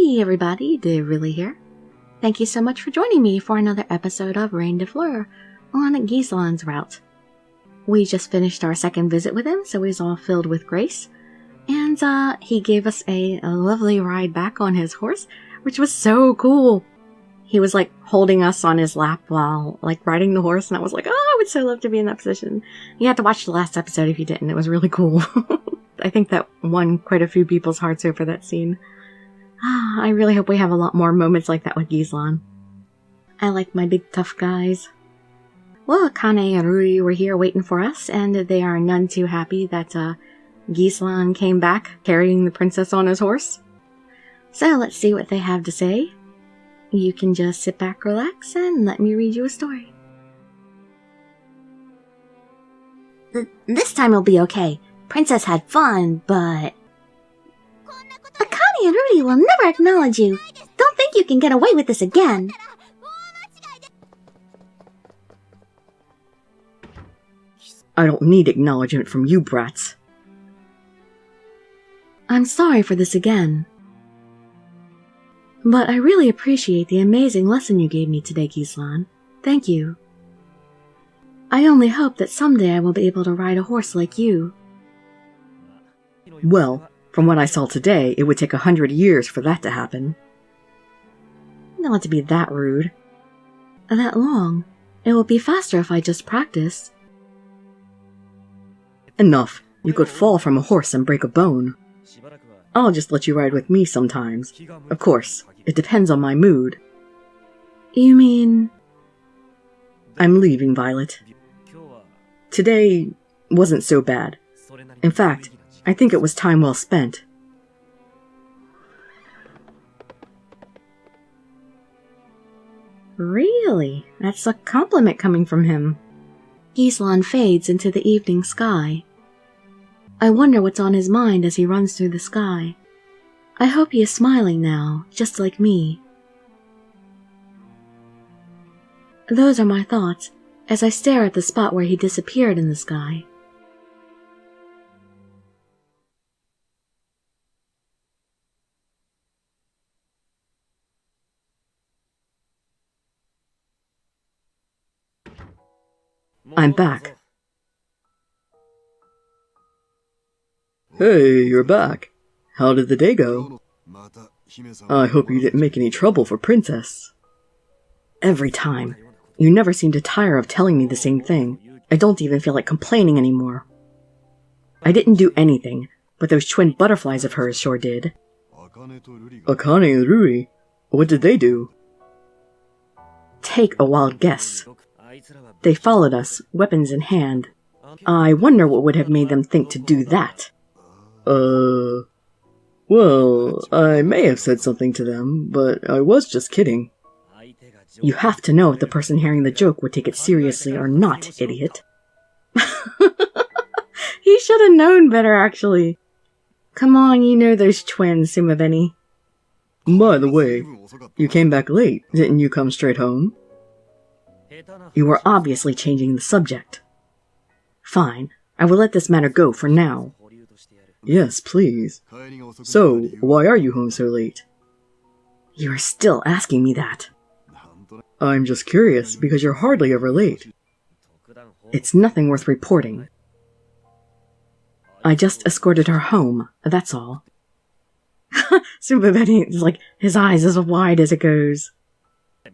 Hey everybody, Dirili here. Thank you so much for joining me for another episode of Reine Des Fleurs on Ghislain's route. We just finished our second visit with him, so he's all filled with grace. And he gave us a lovely ride back on his horse, which was so cool. He was like holding us on his lap while like riding the horse, and I was like, oh, I would so love to be in that position. You have to watch the last episode if you didn't. It was really cool. I think that won quite a few people's hearts over that scene. I really hope we have a lot more moments like that with Ghislain. I like my big tough guys. Well, Akane and Rui were here waiting for us, and they are none too happy that Ghislain came back carrying the princess on his horse. So let's see what they have to say. You can just sit back, relax, and let me read you a story. This time it'll be okay. Princess had fun, but... Akane and Rudy will never acknowledge you. Don't think you can get away with this again. I don't need acknowledgement from you brats. I'm sorry for this again. But I really appreciate the amazing lesson you gave me today, Ghislain. Thank you. I only hope that someday I will be able to ride a horse like you. Well, from what I saw today, it would take 100 years for that to happen. Not to be that rude. That long. It will be faster if I just practice. Enough. You could fall from a horse and break a bone. I'll just let you ride with me sometimes. Of course, it depends on my mood. You mean... I'm leaving, Violet. Today wasn't so bad. In fact, I think it was time well spent. Really? That's a compliment coming from him. Ghislain fades into the evening sky. I wonder what's on his mind as he runs through the sky. I hope he is smiling now, just like me. Those are my thoughts, as I stare at the spot where he disappeared in the sky. I'm back. Hey, you're back. How did the day go? I hope you didn't make any trouble for Princess. Every time. You never seem to tire of telling me the same thing. I don't even feel like complaining anymore. I didn't do anything, but those twin butterflies of hers sure did. Akane and Rui? What did they do? Take a wild guess. They followed us, weapons in hand. I wonder what would have made them think to do that. Well, I may have said something to them, but I was just kidding. You have to know if the person hearing the joke would take it seriously or not, idiot. He should have known better, actually. Come on, you know those twins, Sumabeni. By the way, you came back late. Didn't you come straight home? You were obviously changing the subject. Fine, I will let this matter go for now. Yes, please. So, why are you home so late? You are still asking me that. I'm just curious, because you're hardly ever late. It's nothing worth reporting. I just escorted her home, that's all. Sumabeni is like, his eyes as wide as it goes.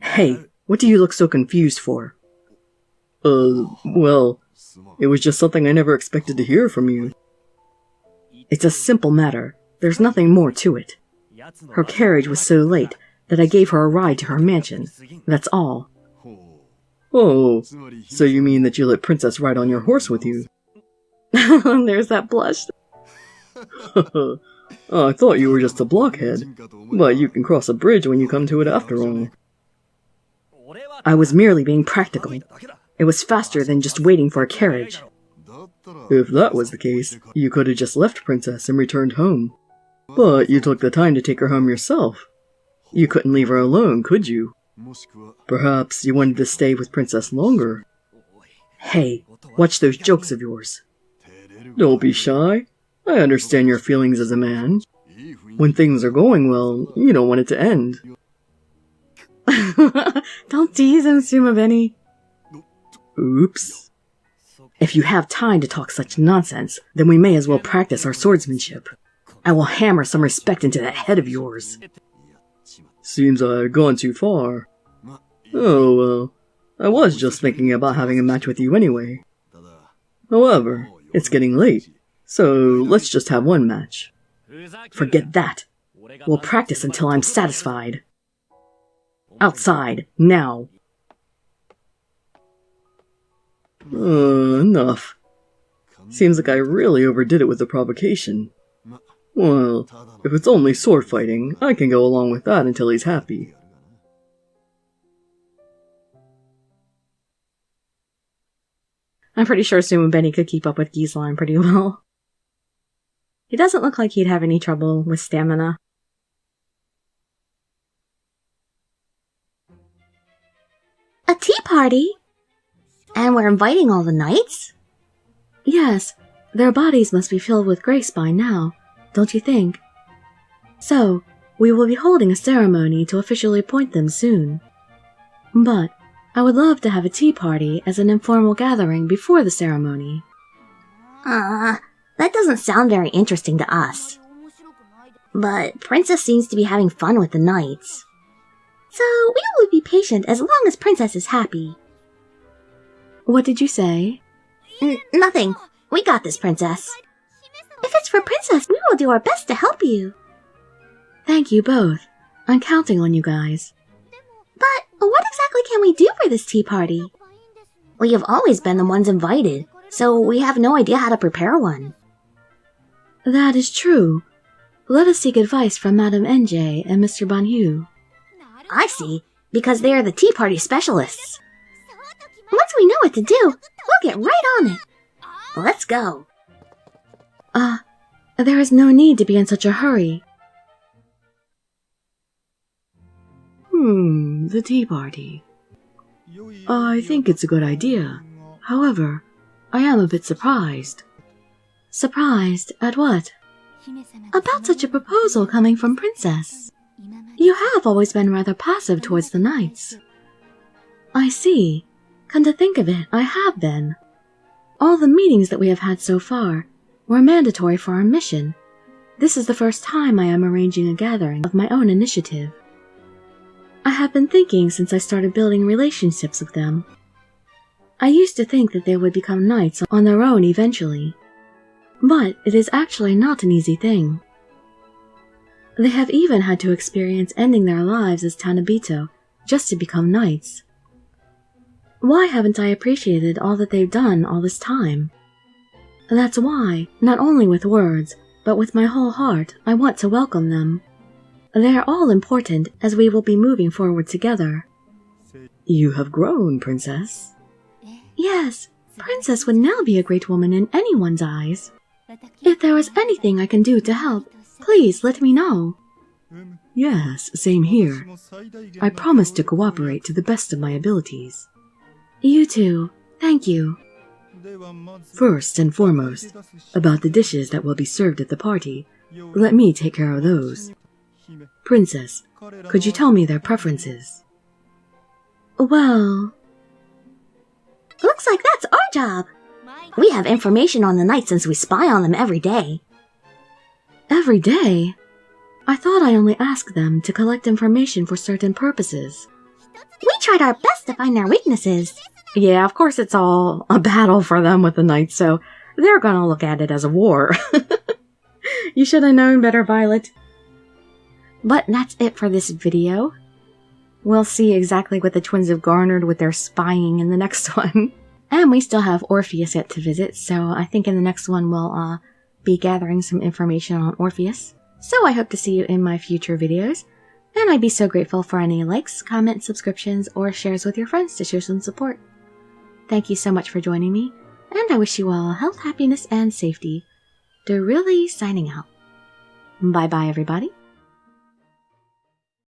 Hey, what do you look so confused for? Well, it was just something I never expected to hear from you. It's a simple matter. There's nothing more to it. Her carriage was so late that I gave her a ride to her mansion. That's all. Oh, so you mean that you let Princess ride on your horse with you? There's that blush. I thought you were just a blockhead, but you can cross a bridge when you come to it after all. I was merely being practical. It was faster than just waiting for a carriage. If that was the case, you could have just left Princess and returned home. But you took the time to take her home yourself. You couldn't leave her alone, could you? Perhaps you wanted to stay with Princess longer. Hey, watch those jokes of yours. Don't be shy. I understand your feelings as a man. When things are going well, you don't want it to end. Don't tease him, Sumabeni. Oops. If you have time to talk such nonsense, then we may as well practice our swordsmanship. I will hammer some respect into that head of yours. Seems I've gone too far. Oh, well, I was just thinking about having a match with you anyway. However, it's getting late, so let's just have one match. Forget that. We'll practice until I'm satisfied. Outside, now. Enough. Seems like I really overdid it with the provocation. Well, if it's only sword fighting, I can go along with that until he's happy. I'm pretty sure Sumabeni could keep up with Ghislain pretty well. He doesn't look like he'd have any trouble with stamina. A tea party? And we're inviting all the knights? Yes, their bodies must be filled with grace by now, don't you think? So, we will be holding a ceremony to officially appoint them soon. But I would love to have a tea party as an informal gathering before the ceremony. That doesn't sound very interesting to us. But Princess seems to be having fun with the knights. So we will be patient as long as Princess is happy. What did you say? Nothing. We got this, Princess. If it's for Princess, we will do our best to help you. Thank you both. I'm counting on you guys. But what exactly can we do for this tea party? We have always been the ones invited, so we have no idea how to prepare one. That is true. Let us seek advice from Madame NJ and Mr. Banhu. I see, because they are the tea party specialists. Once we know what to do, we'll get right on it. Let's go. There is no need to be in such a hurry. The tea party. I think it's a good idea. However, I am a bit surprised. Surprised at what? About such a proposal coming from Princess. You have always been rather passive towards the knights. I see. Come to think of it, I have been. All the meetings that we have had so far were mandatory for our mission. This is the first time I am arranging a gathering of my own initiative. I have been thinking since I started building relationships with them. I used to think that they would become knights on their own eventually. But it is actually not an easy thing. They have even had to experience ending their lives as Tanabito just to become knights. Why haven't I appreciated all that they've done all this time? That's why, not only with words, but with my whole heart, I want to welcome them. They are all important as we will be moving forward together. You have grown, Princess. Yes, Princess would now be a great woman in anyone's eyes. If there is anything I can do to help, please let me know. Yes, same here. I promise to cooperate to the best of my abilities. You too. Thank you. First and foremost, about the dishes that will be served at the party, let me take care of those. Princess, could you tell me their preferences? Well... Looks like that's our job. We have information on the knights since we spy on them every day. Every day? I thought I only asked them to collect information for certain purposes. We tried our best to find their weaknesses. Yeah, of course it's all a battle for them with the knights, so they're gonna look at it as a war. You should have known better, Violet. But that's it for this video. We'll see exactly what the twins have garnered with their spying in the next one. And we still have Orpheus yet to visit, so I think in the next one we'll be gathering some information on Orpheus. So I hope to see you in my future videos, and I'd be so grateful for any likes, comments, subscriptions, or shares with your friends to show some support. Thank you so much for joining me, and I wish you all health, happiness, and safety. Dirili signing out. Bye-bye, everybody.